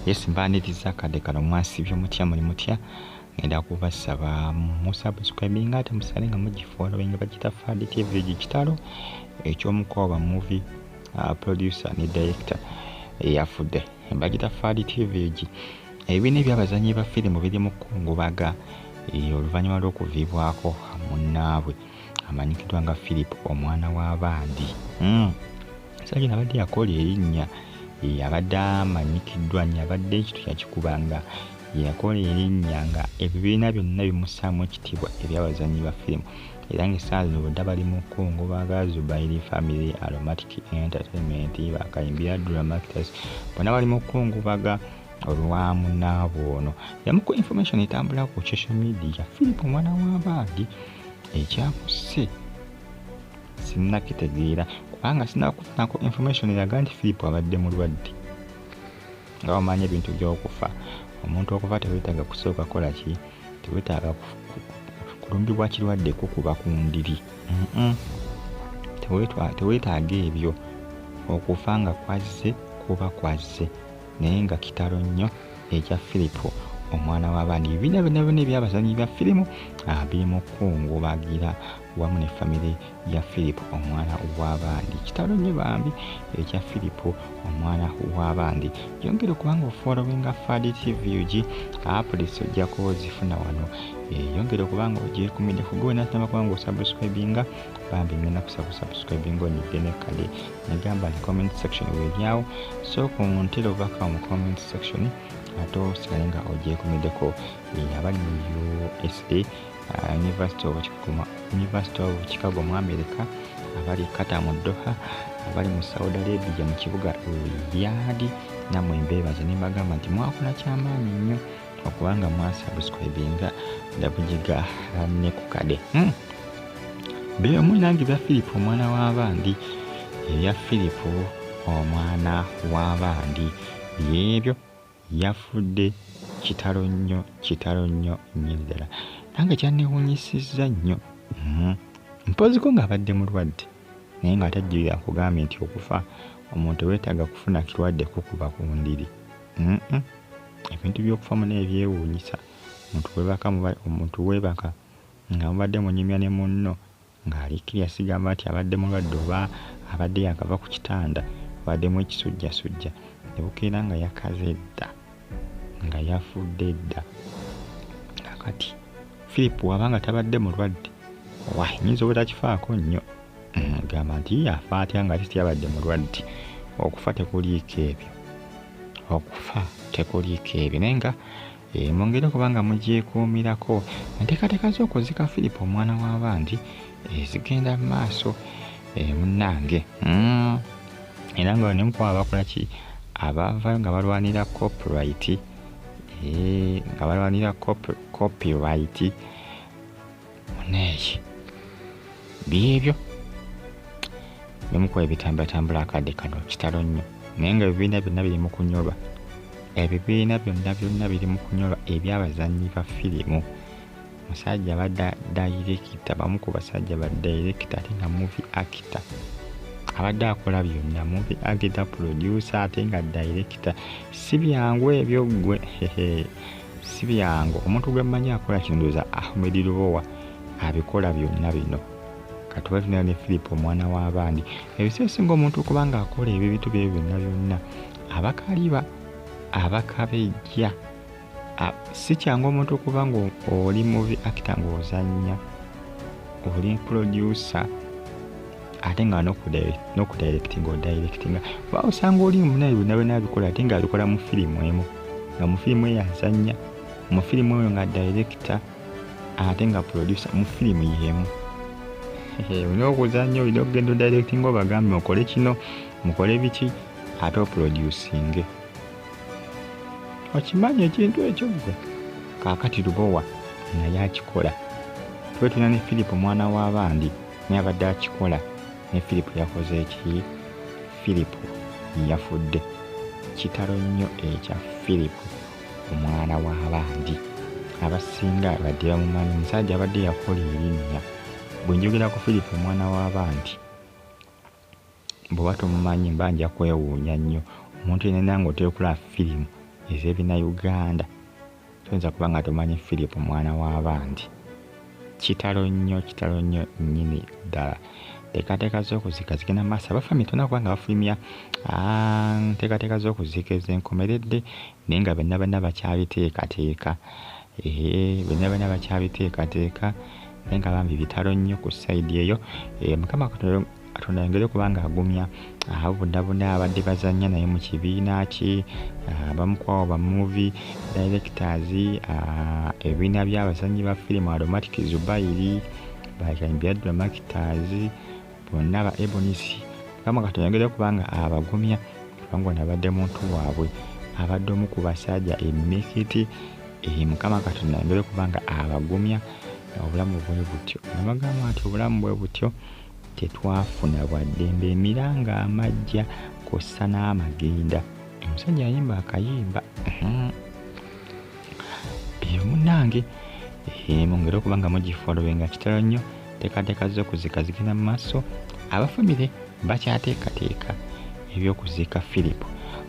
Yes, mbaniriza akadde kano mwasibye mutya muli mutya ngenda kubasaba musubscribing ate musale nga mugifollowing bagita Fadi TV kitalo eky'omukooba movie producer ne director eyafudde bagita Fadi TV ebine by'abazanyi ba firimu biri mu kungubaga oluvannyuma lw'okuviibwako munnaabwe amanyikiddwa nga Philip omwana w'abandi sajja nabadde yakola erinnya abadde amanyikiddwa nnyo abadde ekitu kyakikubanga yakola erinnya nga ebibiina byonna bimussaamu ekitiibwa ebyabazanyi ba firimu era ng'essaawa zino bonna bali mu kungubaga Zubairi Family, Aromatic Entertainment, bakayimbira Dramactors bonna bali mu kungubaga olwa munnaabwe ono. Yamuku information etambula ku social media Philip omwana w'abandi ekyakusse sinnakitegeera kubanga sinnakufunako information eraga nti Philip abadde mulwadde nga omanyi ebintu by'okufa omuntu okufa teweetaaga kusooka kola ki teweetaaga kulumbibwa kirwadde kukuba ku ndiri teweetaaga ebyo okufa nga kwazze kuba kwazze naye nga kitalo nnyo ekya Philip omwana w'abandi ebibiina byonna ebyabazanyi bya firimu biri mu kungubagira wamu ne famire ya Philip omwana w'abandi kitalo nnyo bambi ekya Philip omwana w'abandi yongere kubanga ofollowinga Fadi TV apulisi ojja kuzifuna wano yongere kubanga ogyekumidde kugwe natama kubanga osubscribinga bambi ngenda kusubscribinga onigene kale nagamba ni comment section webyawo so kuntero baka mu comment section ate osigale nga ogyekumiddeko abali mu USA University of Chicago mu America abali Qatar mu Doha abali mu Saudi Arabia mu kibuga Riyadh namwe mbebaza nimbagamba nti mwakola kyamaanyi nnyo okubanga mwasubscribinga ndabugiga ne ku kade bye munange bya Philip omwana w'abandi ebya Philip omwana w'abandi byebyo yafudde kitalo nnyo ddala nange kyanewunyisizza nnyo mpoziko ng'abadde mulwadde naye nga tajjirira nkugambye nti okufa omuntu weetaaga kufuna kirwadde kukuba ku ndiri ebintu by'okufa muna ebyewuunyisa omuntu weebaka nga mubadde munyumya ne munno ng'aliikirya sigamba nti abadde mulwadde oba abadde yakava ku kitanda abaddemu ekisujjasujja ne bukeera nga yakaze dda nga yafudde dda kakati Philip wabanga tabadde mulwadde nyinza obutakifaako nnyo gamba nti yafa atya nga ati yabadde mulwadde okufa tekuliiko ebyo naye nga mwongere kubanga mugyekuumirako enteekateeka z'okuzika Philip omwana w'abandi zigenda mu maaso munnange era nga nemukuba abakola ki abavayo nga balwanira copyright muneeki byebyo nemukuba ebitambulatambula akadde kano kitalo nnyo naye nga ebibiina byonna biri mu kunyoba ebyabazanyi ba firimu musajja badda dayirekita bamu ku basajja ba dayirekita ate nga movie actor abadde akola byonna movie actor producer ate nga dayirekita si byangu ebyo ggwe si byangu omuntu gwe mmanyi akola kindoza Ahmed Lubowa abikola byonna bino katuba tunera ne Philip omwana w'abandi ebiseera singa omuntu kubanga akola ebyo bintu bye byonna abakaliba abakabejja si kyangu omuntu kubanga oli movie actor ng'ozannya oli producer ate nga n'okudirectinga osanga oli munaye byonna bikola ate nga abikola mu firimu emu nga mu firimu eyo azannya mu firimu eyo nga director ate nga producer mu firimu yemu olina okuzannya olina okugenda directinga obagambe okole kino mukole biki ate oproducinge okimanyi ekintu ekyo gwe kaakati Lubowa naye akikola tube tulina ne Philip omwana w'abandi naye abadde akikola ne Philip yakoze eki Philip yafudde kitalo nnyo ekya Philip omwana w'abandi abasinga abadde bamumanyi musajja abadde yakola erinnya bwe njogera ku Philip omwana w'abandi bw'oba tomumanyi mba nja kwewuunya nnyo omuntu yenna nga oteekula firimu ez'ebinnauganda toyinza kuba nga tomanyi Philip mwana w'abandi. Kitalo nnyo nnyini ddala. Teekateeka z'okuziika zigenda mu maaso. Abafamily tolina kuba nga bafulumya nteekateeka z'okuziika ez'enkomeredde naye nga benna bakyabiteekateeka. Benna bakyabiteekateeka naye nga bambi bitalo nnyo ku sayidi eyo. Mukama Katonda ayongere okuba nga agumya abo bonna abadde bazannya naye mu kibiina kye, abamu ku abo ba movie directors, ebibiina by'abazannyi ba firimu Aromatic Zubairi, Bakanyambya Drama Actors, bonna ba Ebonies. Mukama Katonda ayongere okuba nga abagumya kubanga ono abadde muntu waabwe, abadde omu ku basajja emmikiti. Mukama Katonda ayongere okuba nga abagumya. Obulamu bwe butyo nabagamba nti obulamu bwe butyo tetwafuna bwaddembe, emiranga amajja kw'ossa n'amagenda. Omusajja ayimba akayimba eyo munnange. Mwongere okuba nga mugifolowinga kitalo nnyo. Teekateeka z'okuziika zigenda mu maaso. Abafamire bakyateekateeka ebyokuziika Philip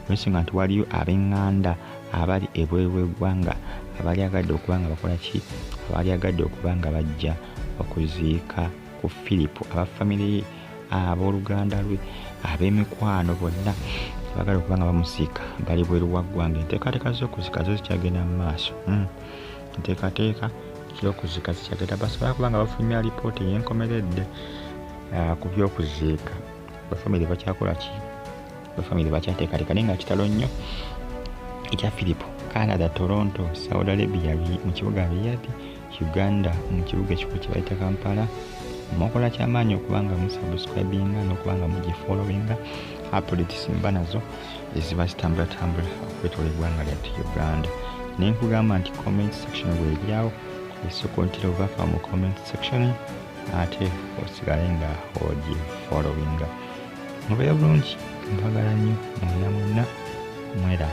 olw'ensonga nti waliyo ab'eŋŋanda abali ebweru w'eggwanga abali agadde okuba nga bakola ki, abali agadde okuba nga bajja okuziika ku Philip. Abafamire ye, abooluganda lwe, ab'emikwano bonna bagala okuba nga bamusiika bali bweru wa ggwanga. Enteekateeka z'okuziika zo zikyagenda mu maaso. Enteekateeka z'okuziika zikyagenda basobola kuba nga bafulumya alipoota ey'enkomeredde ku by'okuziika. Abafamire bakyakola ki? Abafamire bakyateekateeka naye nga kitalo nnyo ekya Philip. Canada, Toronto, Saudi Arabia, mu kibuga Riyadh, Uganda mu kibuga ekikulu kye bayita Kampala. Mukola kyamaanyi okuba nga musubscribinga n'okuba nga mugifollowinga. Updates mba nazo eziba zitambulatambula okwetoolera eggwanga lyattu Uganda. Naye nkugamba nti comment section bw'eryawo esookontera obubaka mu comment section ate osigale nga ogifollowinga. Mubeere bulungi, mbagala nnyo mwena mwera.